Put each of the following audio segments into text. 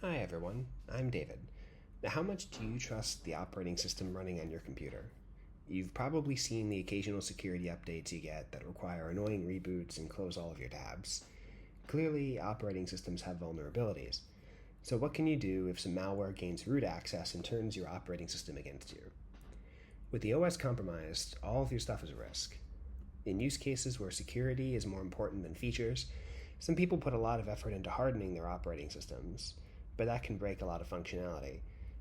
Hi everyone, I'm David. Now, how much do you trust the operating system running on your computer? You've probably seen the occasional security updates you get that require annoying reboots and close all of your tabs. Clearly, operating systems have vulnerabilities. So what can you do if some malware gains root access and turns your operating system against you? With the OS compromised, all of your stuff is a risk. In use cases where security is more important than features, some people put a lot of effort into hardening their operating systems, but that can break a lot of functionality,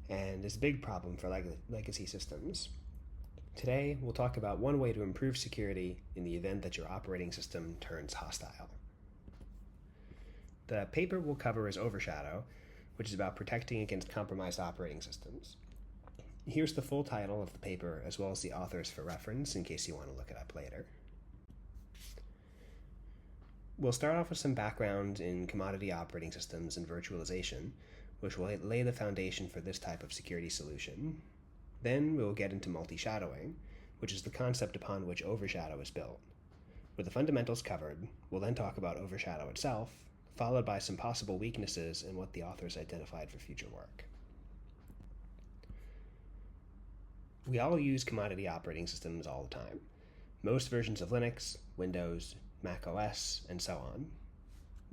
and is a big problem for legacy systems. Today, we'll talk about one way to improve security in the event that your operating system turns hostile. The paper we'll cover is Overshadow, which is about protecting against compromised operating systems. Here's the full title of the paper, as well as the authors for reference, in case you want to look it up later. We'll start off with some background in commodity operating systems and virtualization, which will lay the foundation for this type of security solution. Then we'll get into multi-shadowing, which is the concept upon which Overshadow is built. With the fundamentals covered, we'll then talk about Overshadow itself, followed by some possible weaknesses and what the authors identified for future work. We all use commodity operating systems all the time. Most versions of Linux, Windows, Mac OS, and so on.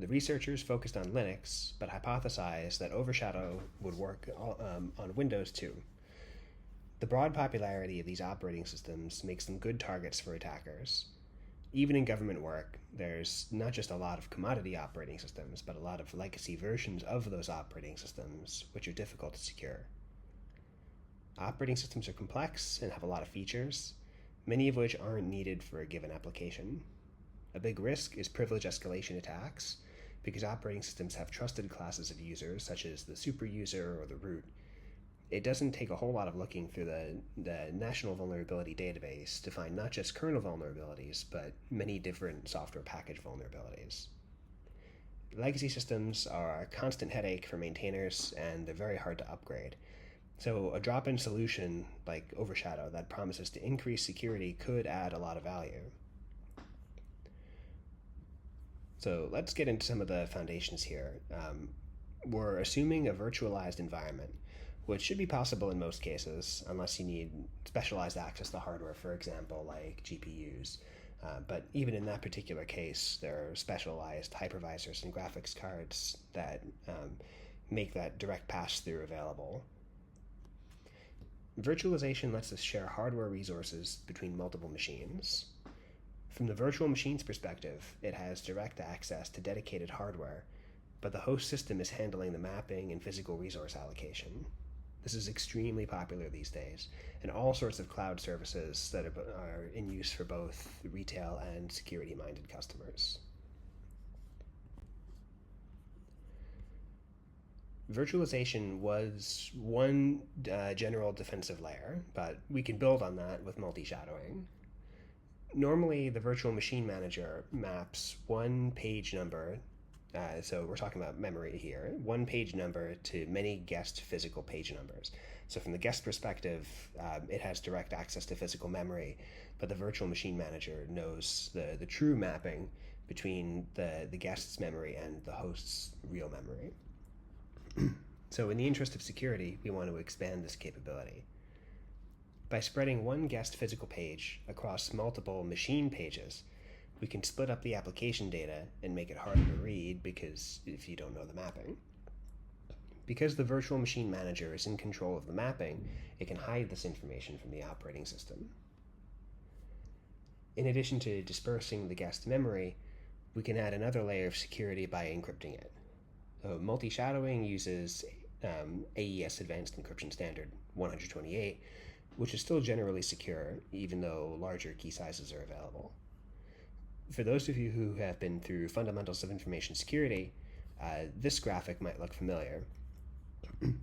The researchers focused on Linux, but hypothesized that Overshadow would work on Windows too. The broad popularity of these operating systems makes them good targets for attackers. Even in government work, there's not just a lot of commodity operating systems, but a lot of legacy versions of those operating systems, which are difficult to secure. Operating systems are complex and have a lot of features, many of which aren't needed for a given application. A big risk is privilege escalation attacks, because operating systems have trusted classes of users, such as the super user or the root. It doesn't take a whole lot of looking through the National Vulnerability Database to find not just kernel vulnerabilities, but many different software package vulnerabilities. Legacy systems are a constant headache for maintainers, and they're very hard to upgrade. So a drop-in solution like Overshadow that promises to increase security could add a lot of value. So let's get into some of the foundations here. We're assuming a virtualized environment, which should be possible in most cases, unless you need specialized access to hardware, for example, like GPUs. But even in that particular case, there are specialized hypervisors and graphics cards that make that direct pass-through available. Virtualization lets us share hardware resources between multiple machines. From the virtual machine's perspective, it has direct access to dedicated hardware, but the host system is handling the mapping and physical resource allocation. This is extremely popular these days, and all sorts of cloud services that are in use for both retail and security-minded customers. Virtualization was one general defensive layer, but we can build on that with multi-shadowing. Normally, the virtual machine manager maps one page number, so we're talking about memory here, one page number to many guest physical page numbers. So from the guest perspective, it has direct access to physical memory, but the virtual machine manager knows the true mapping between the guest's memory and the host's real memory. So in the interest of security, we want to expand this capability. By spreading one guest physical page across multiple machine pages, we can split up the application data and make it harder to read if you don't know the mapping. Because the virtual machine manager is in control of the mapping, it can hide this information from the operating system. In addition to dispersing the guest memory, we can add another layer of security by encrypting it. So multi-shadowing uses AES Advanced Encryption Standard 128, which is still generally secure, even though larger key sizes are available. For those of you who have been through Fundamentals of Information Security, this graphic might look familiar. When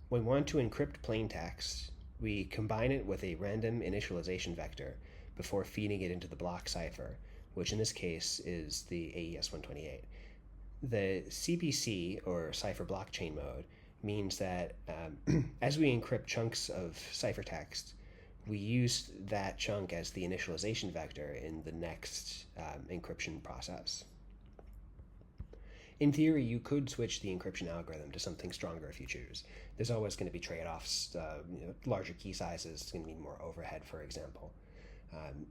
we want to encrypt plain text, we combine it with a random initialization vector before feeding it into the block cipher, which in this case is the AES 128. The CBC, or cipher blockchain mode, means that as we encrypt chunks of ciphertext, we use that chunk as the initialization vector in the next encryption process. In theory, you could switch the encryption algorithm to something stronger if you choose. There's always going to be trade-offs. Larger key sizes is going to mean more overhead, for example.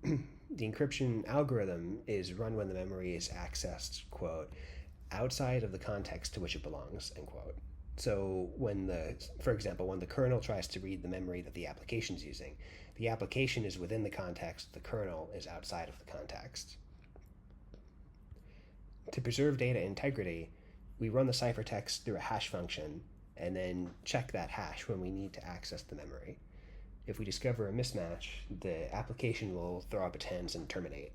The encryption algorithm is run when the memory is accessed, quote, outside of the context to which it belongs, end quote. So for example, when the kernel tries to read the memory that the application is using, the application is within the context, the kernel is outside of the context. To preserve data integrity, we run the ciphertext through a hash function and then check that hash when we need to access the memory. If we discover a mismatch, the application will throw up its hands and terminate.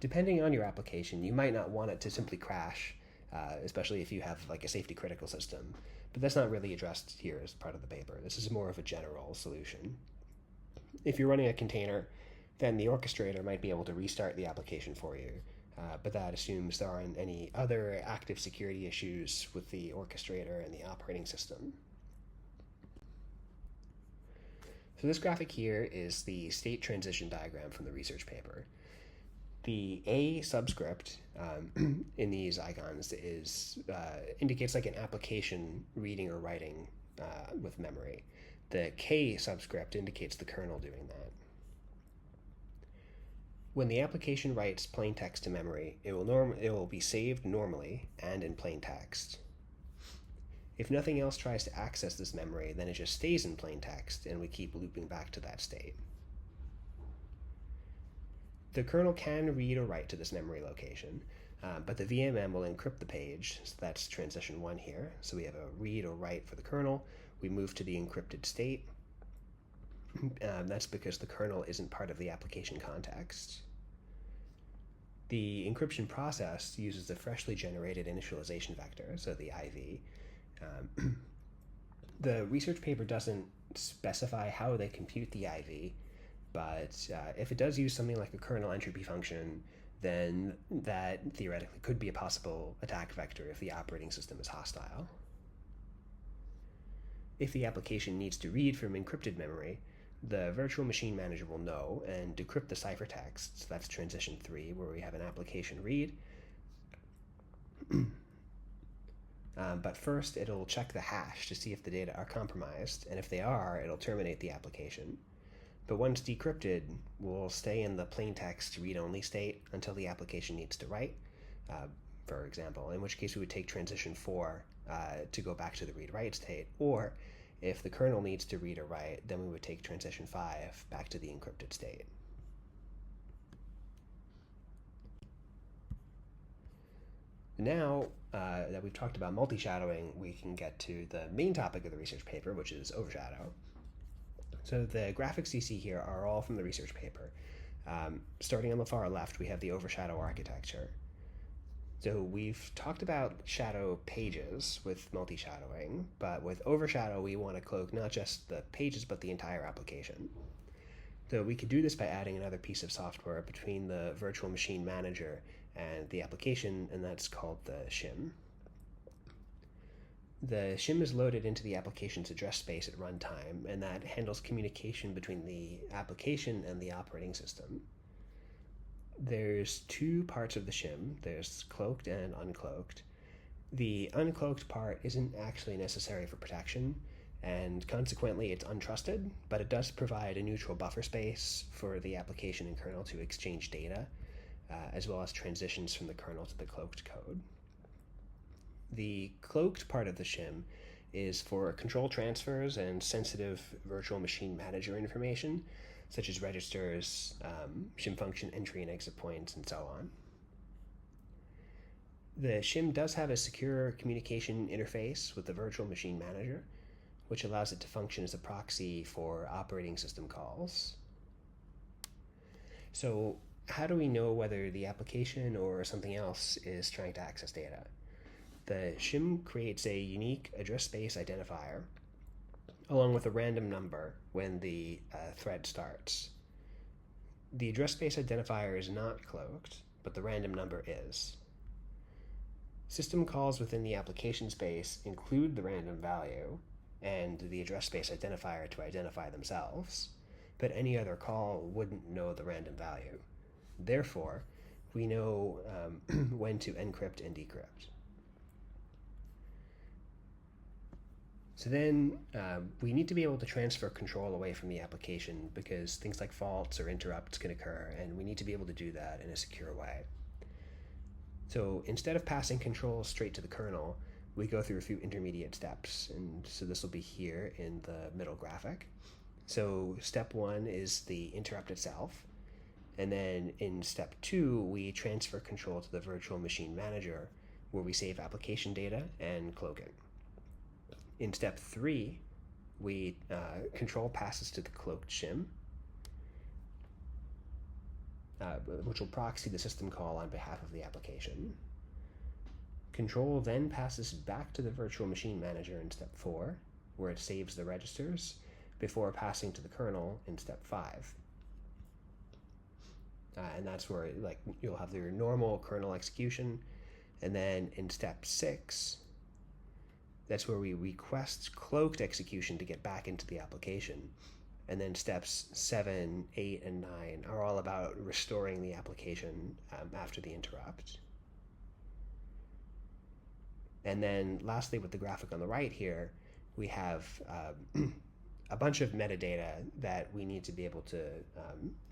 Depending on your application, you might not want it to simply crash, especially if you have like a safety critical system, but that's not really addressed here as part of the paper. This is more of a general solution. If you're running a container, then the orchestrator might be able to restart the application for you, but that assumes there aren't any other active security issues with the orchestrator and the operating system. So this graphic here is the state transition diagram from the research paper. The A subscript in these icons indicates like an application reading or writing with memory. The K subscript indicates the kernel doing that. When the application writes plain text to memory, it will be saved normally and in plain text. If nothing else tries to access this memory, then it just stays in plain text, and we keep looping back to that state. The kernel can read or write to this memory location, but the VMM will encrypt the page, so that's transition 1 here. So we have a read or write for the kernel. We move to the encrypted state. That's because the kernel isn't part of the application context. The encryption process uses the freshly generated initialization vector, so the IV. The research paper doesn't specify how they compute the IV, but if it does use something like a kernel entropy function, then that theoretically could be a possible attack vector if the operating system is hostile. If the application needs to read from encrypted memory, the virtual machine manager will know and decrypt the ciphertext. So that's transition 3, where we have an application read. But first, it'll check the hash to see if the data are compromised, and if they are, it'll terminate the application. But once decrypted, we'll stay in the plaintext read-only state until the application needs to write, for example, in which case we would take transition 4 to go back to the read-write state, or if the kernel needs to read or write, then we would take transition 5 back to the encrypted state. Now that we've talked about multi-shadowing, we can get to the main topic of the research paper, which is overshadow. So the graphics you see here are all from the research paper. Starting on the far left, we have the overshadow architecture. So we've talked about shadow pages with multi-shadowing, but with overshadow, we want to cloak not just the pages, but the entire application. So we could do this by adding another piece of software between the virtual machine manager and the application, and that's called the shim. The shim is loaded into the application's address space at runtime, and that handles communication between the application and the operating system. There's 2 parts of the shim. There's cloaked and uncloaked. The uncloaked part isn't actually necessary for protection, and consequently it's untrusted, but it does provide a neutral buffer space for the application and kernel to exchange data, as well as transitions from the kernel to the cloaked code. The cloaked part of the shim is for control transfers and sensitive virtual machine manager information, such as registers, shim function entry and exit points, and so on. The shim does have a secure communication interface with the virtual machine manager, which allows it to function as a proxy for operating system calls. So how do we know whether the application or something else is trying to access data? The shim creates a unique address space identifier along with a random number when the thread starts. The address space identifier is not cloaked, but the random number is. System calls within the application space include the random value and the address space identifier to identify themselves, but any other call wouldn't know the random value. Therefore, we know when to encrypt and decrypt. So then we need to be able to transfer control away from the application because things like faults or interrupts can occur, and we need to be able to do that in a secure way. So instead of passing control straight to the kernel, we go through a few intermediate steps, and so this will be here in the middle graphic. So step 1 is the interrupt itself, and then in step 2 we transfer control to the virtual machine manager, where we save application data and cloak it. In step 3, we control passes to the cloaked shim, which will proxy the system call on behalf of the application. Control then passes back to the virtual machine manager in step 4, where it saves the registers, before passing to the kernel in step 5. And that's where you'll have your normal kernel execution. And then in step 6, that's where we request cloaked execution to get back into the application. And then steps 7, 8, and 9 are all about restoring the application after the interrupt. And then lastly, with the graphic on the right here, we have a bunch of metadata that we need to be able to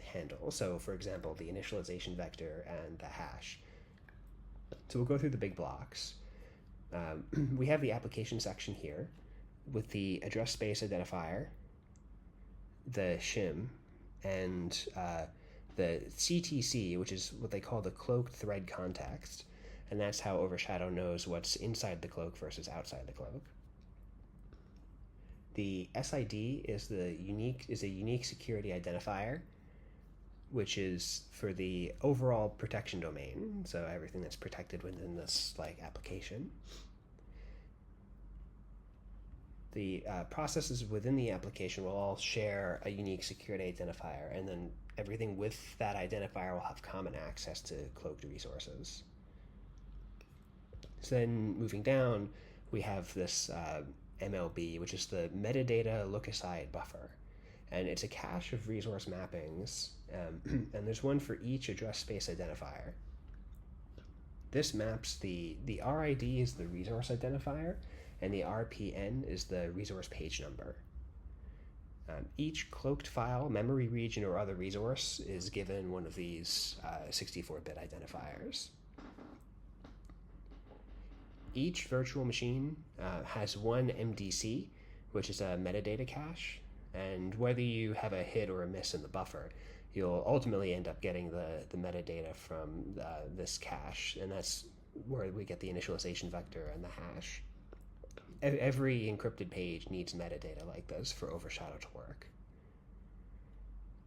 handle. So for example, the initialization vector and the hash. So we'll go through the big blocks. We have the application section here with the address space identifier, the shim, and the CTC, which is what they call the cloaked thread context, and that's how Overshadow knows what's inside the cloak versus outside the cloak. The SID is a unique security identifier, which is for the overall protection domain, so everything that's protected within this application. The processes within the application will all share a unique security identifier, and then everything with that identifier will have common access to cloaked resources. So then moving down, we have this MLB, which is the metadata look-aside buffer. And it's a cache of resource mappings, and there's one for each address space identifier. This maps the RID is the resource identifier, and the RPN is the resource page number. Each cloaked file, memory region, or other resource is given one of these 64-bit identifiers. Each virtual machine has one MDC, which is a metadata cache, and whether you have a hit or a miss in the buffer, you'll ultimately end up getting the metadata from this cache, and that's where we get the initialization vector and the hash. Every encrypted page needs metadata like this for Overshadow to work.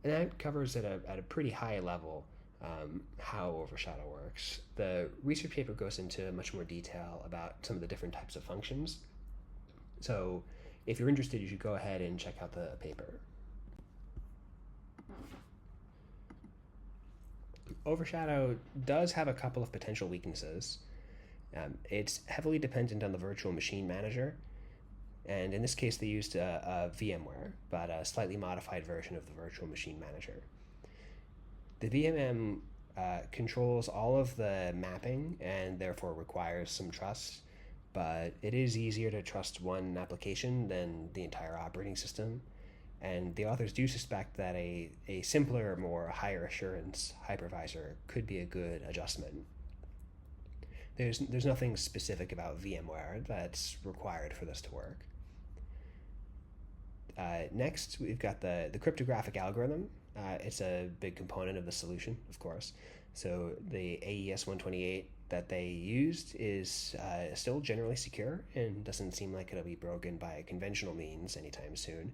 And that covers at a pretty high level how Overshadow works. The research paper goes into much more detail about some of the different types of functions. So if you're interested, you should go ahead and check out the paper. Overshadow does have a couple of potential weaknesses. It's heavily dependent on the virtual machine manager, and in this case they used a VMware, but a slightly modified version of the virtual machine manager. The VMM controls all of the mapping and therefore requires some trust, but it is easier to trust one application than the entire operating system, and the authors do suspect that a simpler, more higher assurance hypervisor could be a good adjustment. There's nothing specific about VMware that's required for this to work. Next, we've got the cryptographic algorithm. It's a big component of the solution, of course. So the AES-128 that they used is still generally secure and doesn't seem like it'll be broken by conventional means anytime soon.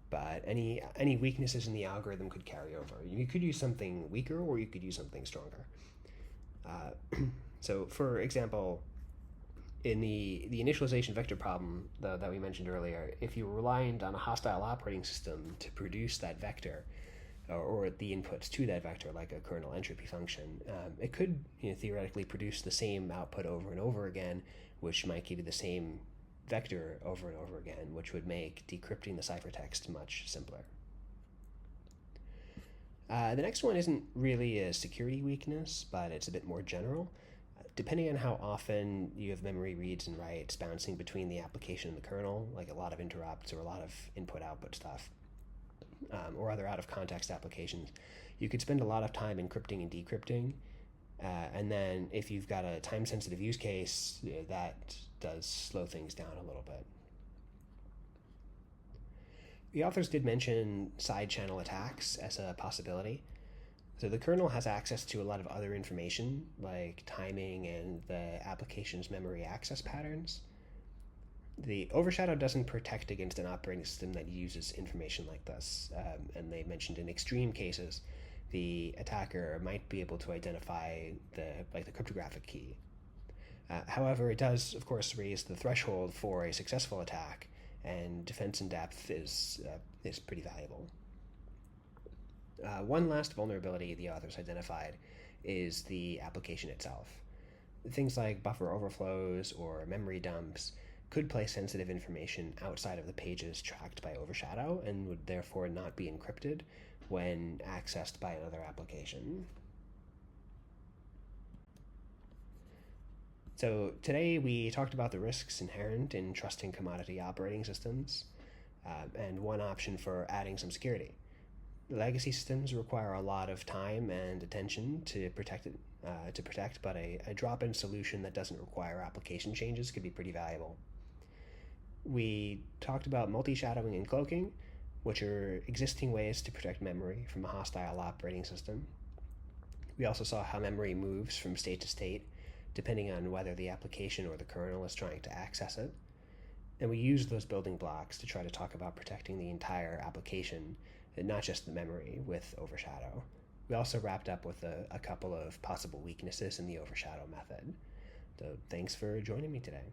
But any weaknesses in the algorithm could carry over. You could use something weaker or you could use something stronger. So for example, in the initialization vector problem that we mentioned earlier, if you were reliant on a hostile operating system to produce that vector, or the inputs to that vector, like a kernel entropy function, it could theoretically produce the same output over and over again, which might give you the same vector over and over again, which would make decrypting the ciphertext much simpler. The next one isn't really a security weakness, but it's a bit more general. Depending on how often you have memory reads and writes bouncing between the application and the kernel, like a lot of interrupts or a lot of input output stuff, or other out of context applications, you could spend a lot of time encrypting and decrypting. And then if you've got a time sensitive use case, that does slow things down a little bit. The authors did mention side channel attacks as a possibility. So the kernel has access to a lot of other information, like timing and the application's memory access patterns. The Overshadow doesn't protect against an operating system that uses information like this, and they mentioned in extreme cases, the attacker might be able to identify the cryptographic key. However, it does, of course, raise the threshold for a successful attack, and defense in depth is pretty valuable. One last vulnerability the authors identified is the application itself. Things like buffer overflows or memory dumps could place sensitive information outside of the pages tracked by Overshadow and would therefore not be encrypted when accessed by another application. So today we talked about the risks inherent in trusting commodity operating systems, and one option for adding some security. Legacy systems require a lot of time and attention to protect, but a drop-in solution that doesn't require application changes could be pretty valuable. We talked about multi-shadowing and cloaking, which are existing ways to protect memory from a hostile operating system. We also saw how memory moves from state to state, depending on whether the application or the kernel is trying to access it. And we used those building blocks to try to talk about protecting the entire application, and not just the memory, with Overshadow. We also wrapped up with a couple of possible weaknesses in the Overshadow method. So thanks for joining me today.